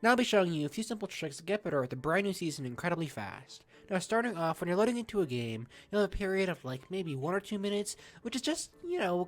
Now I'll be showing you a few simple tricks to get better at the brand new season incredibly fast. Now starting off, when you're loading into a game, you'll have a period of like maybe 1 or 2 minutes, which is just,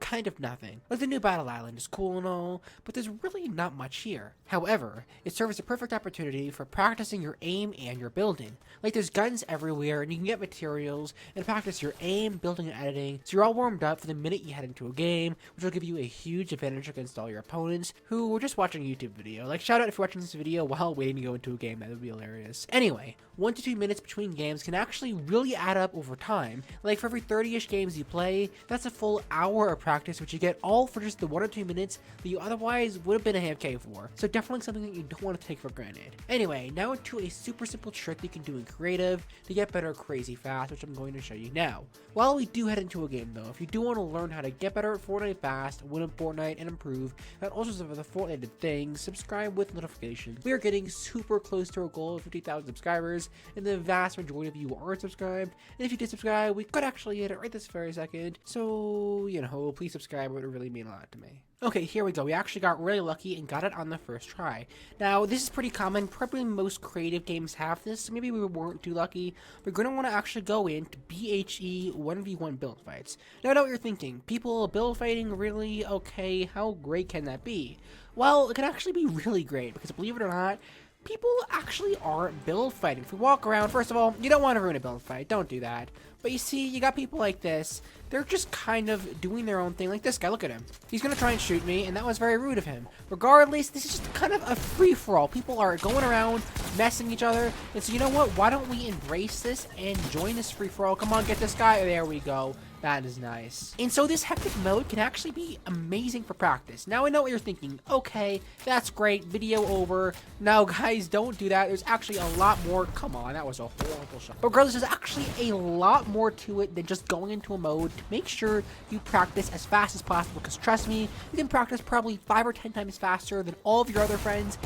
kind of nothing. Like the new battle island is cool and all, but there's really not much here. However, it serves as a perfect opportunity for practicing your aim and your building. Like there's guns everywhere and you can get materials and practice your aim, building, and editing, so you're all warmed up for the minute you head into a game, which will give you a huge advantage against all your opponents who were just watching a YouTube video. Like shout out if you're watching this video while waiting to go into a game, that would be hilarious. Anyway, 1 to 2 minutes between games can actually really add up over time. Like for every 30-ish games you play, that's a full hour of practice, which you get all for just the 1 or 2 minutes that you otherwise would have been a AFK for. So definitely something that you don't want to take for granted. Anyway, now into a super simple trick you can do in creative to get better crazy fast, which I'm going to show you now. While we do head into a game though, if you do want to learn how to get better at Fortnite fast, win in Fortnite, and improve, and also some of the Fortnite things, subscribe with notifications. We are getting super close to our goal of 50,000 subscribers, and the vast majority of you aren't subscribed. And if you did subscribe, we could actually hit it right this very second. So, please subscribe. It would really mean a lot to me. Okay, here we go. We actually got really lucky and got it on the first try. Now, this is pretty common. Probably most creative games have this. So maybe we weren't too lucky. We're going to want to actually go into BHE 1v1 build fights. Now, I know what you're thinking. People build fighting, really? Okay, how great can that be? Well, it can actually be really great because believe it or not, people actually are build fighting. If we walk around, first of all, you don't want to ruin a build fight. Don't do that. But you see, you got people like this. They're just kind of doing their own thing. Like this guy, look at him. He's going to try and shoot me, and that was very rude of him. Regardless, this is just kind of a free-for-all. People are going around, messing each other. And so you know what? Why don't we embrace this and join this free-for-all? Come on, get this guy. There we go. That is nice. And so this hectic mode can actually be amazing for practice. Now I know what you're thinking. Okay, that's great. Video over. No, guys, don't do that. There's actually a lot more. Come on, that was a horrible shot. But regardless, there's actually a lot more to it than just going into a mode. To make sure you practice as fast as possible, because trust me, you can practice probably 5 or 10 times faster than all of your other friends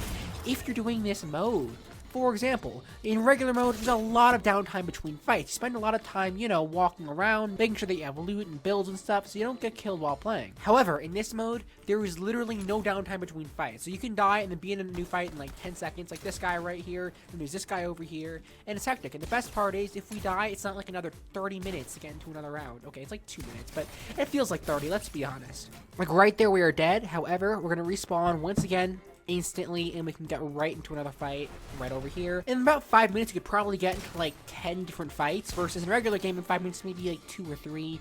if you're doing this mode. For example, in regular mode, there's a lot of downtime between fights. You spend a lot of time, walking around, making sure that you have loot and builds and stuff, so you don't get killed while playing. However, in this mode, there is literally no downtime between fights. So you can die and then be in a new fight in like 10 seconds, like this guy right here, and there's this guy over here, and it's hectic. And the best part is, if we die, it's not like another 30 minutes to get into another round. Okay, it's like 2 minutes, but it feels like 30, let's be honest. Like right there, we are dead. However, we're gonna respawn once again, instantly, and we can get right into another fight right over here. In about 5 minutes, you could probably get into like 10 different fights, versus in a regular game in 5 minutes, maybe like 2 or 3.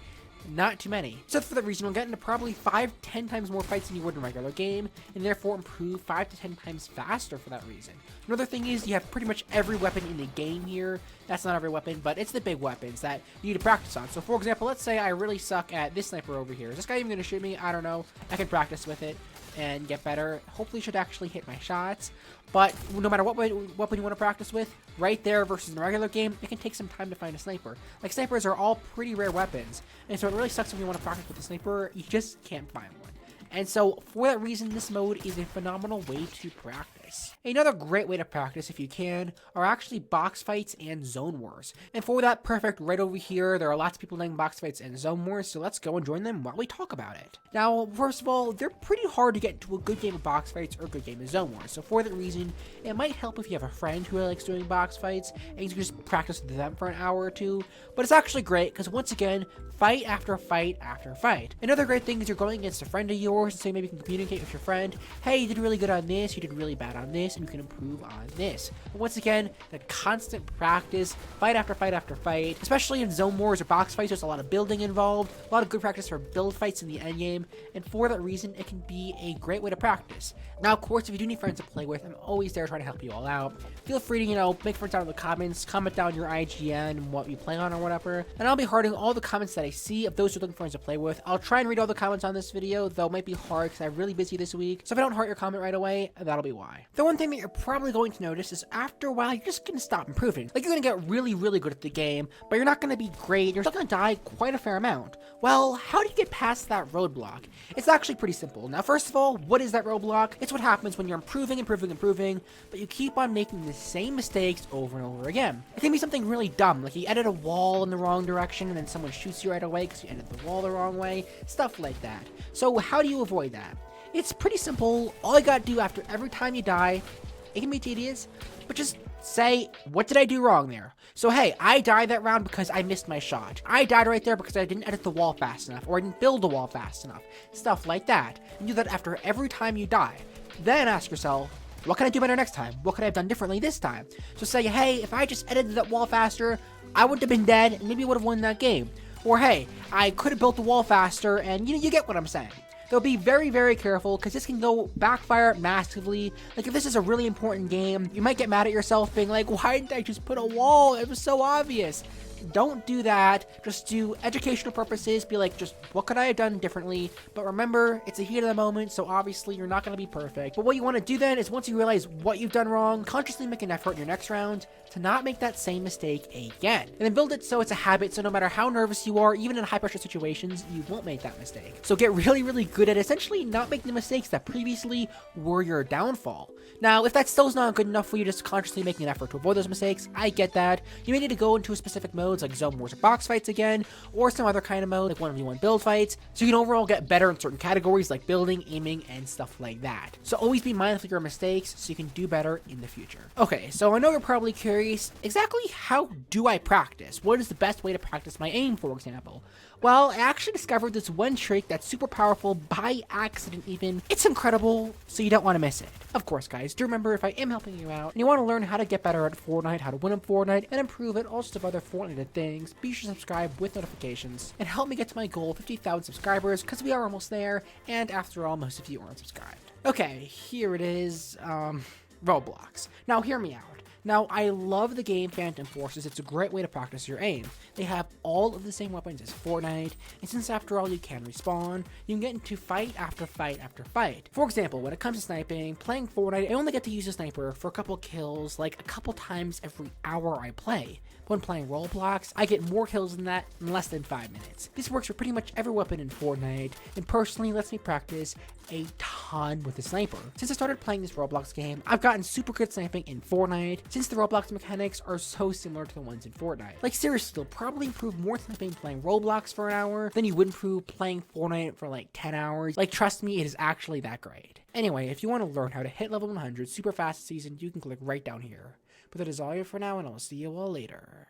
Not too many. So for that reason, we'll get into probably 5-10 times more fights than you would in a regular game, and therefore improve 5 to 10 times faster for that reason. Another thing is, you have pretty much every weapon in the game here. That's not every weapon, but it's the big weapons that you need to practice on. So for example, let's say I really suck at this sniper over here. Is this guy even going to shoot me? I don't know. I can practice with it and get better. Hopefully should actually hit my shots. But no matter what weapon you want to practice with, right there versus in a regular game, it can take some time to find a sniper. Like snipers are all pretty rare weapons, and so it really sucks when you want to practice with a sniper, you just can't find one. And so for that reason, this mode is a phenomenal way to practice. Another great way to practice, if you can, are actually box fights and zone wars. And for that, perfect, right over here, there are lots of people playing box fights and zone wars, so let's go and join them while we talk about it. Now, first of all, they're pretty hard to get into a good game of box fights or a good game of zone wars. So for that reason, it might help if you have a friend who likes doing box fights and you can just practice with them for an hour or two. But it's actually great because once again, fight after fight after fight. Another great thing is you're going against a friend of yours, and so maybe you can communicate with your friend. Hey, you did really good on this, you did really bad on this, and you can improve on this. But once again, the constant practice, fight after fight after fight, especially in zone wars or box fights, there's a lot of building involved, a lot of good practice for build fights in the end game, and for that reason, it can be a great way to practice. Now, of course, if you do need friends to play with, I'm always there trying to help you all out. Feel free to, make friends down in the comments, comment down your IGN and what you play on or whatever, and I'll be hearting all the comments that I see of those who are looking for friends to play with. I'll try and read all the comments on this video, though it might be hard because I'm really busy this week, so if I don't heart your comment right away, that'll be why. The one thing that you're probably going to notice is after a while, you're just going to stop improving. Like, you're going to get really, really good at the game, but you're not going to be great. You're still going to die quite a fair amount. Well, how do you get past that roadblock? It's actually pretty simple. Now, first of all, what is that roadblock? It's what happens when you're improving, but you keep on making the same mistakes over and over again. It can be something really dumb, like you edit a wall in the wrong direction and then someone shoots you right away because you edited the wall the wrong way, stuff like that. So how do you avoid that? It's pretty simple. All you gotta do after every time you die, It can be tedious, but just say, what did I do wrong there? So hey, I died that round because I missed my shot. I died right there because I didn't edit the wall fast enough, or I didn't build the wall fast enough. Stuff like that. And do that after every time you die. Then ask yourself, what can I do better next time? What could I have done differently this time? So say, hey, if I just edited that wall faster, I wouldn't have been dead, and maybe would have won that game. Or hey, I could have built the wall faster, and you get what I'm saying. Though be very, very careful, because this can go backfire massively. Like, if this is a really important game, you might get mad at yourself being like, why didn't I just put a wall? It was so obvious. Don't do that. Just do educational purposes. Be like, just what could I have done differently? But remember, it's a heat of the moment, so obviously you're not going to be perfect. But what you want to do then is once you realize what you've done wrong, consciously make an effort in your next round to not make that same mistake again. And then build it so it's a habit, so no matter how nervous you are, even in high pressure situations, you won't make that mistake. So get really, really good at essentially not making the mistakes that previously were your downfall. Now, if that still is not good enough for you just consciously making an effort to avoid those mistakes, I get that. You may need to go into specific modes like zone wars or box fights again, or some other kind of mode like 1v1 build fights, so you can overall get better in certain categories like building, aiming, and stuff like that. So always be mindful of your mistakes so you can do better in the future. Okay, so I know you're probably curious, exactly how do I practice? What is the best way to practice my aim, for example? Well, I actually discovered this one trick that's super powerful by accident even. It's incredible, so you don't want to miss it. Of course, guys, do remember if I am helping you out and you want to learn how to get better at Fortnite, how to win in Fortnite, and improve at all sorts of other Fortnite things, be sure to subscribe with notifications and help me get to my goal of 50,000 subscribers because we are almost there, and after all, most of you aren't subscribed. Okay, here it is, Roblox. Now, hear me out. Now, I love the game Phantom Forces. It's a great way to practice your aim. They have all of the same weapons as Fortnite, and since after all you can respawn, you can get into fight after fight after fight. For example, when it comes to sniping, playing Fortnite, I only get to use a sniper for a couple kills, like a couple times every hour I play. When playing Roblox, I get more kills than that in less than 5 minutes. This works for pretty much every weapon in Fortnite, and personally lets me practice a ton with the sniper. Since I started playing this Roblox game, I've gotten super good sniping in Fortnite, since the Roblox mechanics are so similar to the ones in Fortnite. Like seriously, you'll probably improve more sniping playing Roblox for an hour than you would improve playing Fortnite for like 10 hours. Like trust me, it is actually that great. Anyway, if you want to learn how to hit level 100 super fast this season, you can click right down here. But that is all here for now, and I'll see you all later.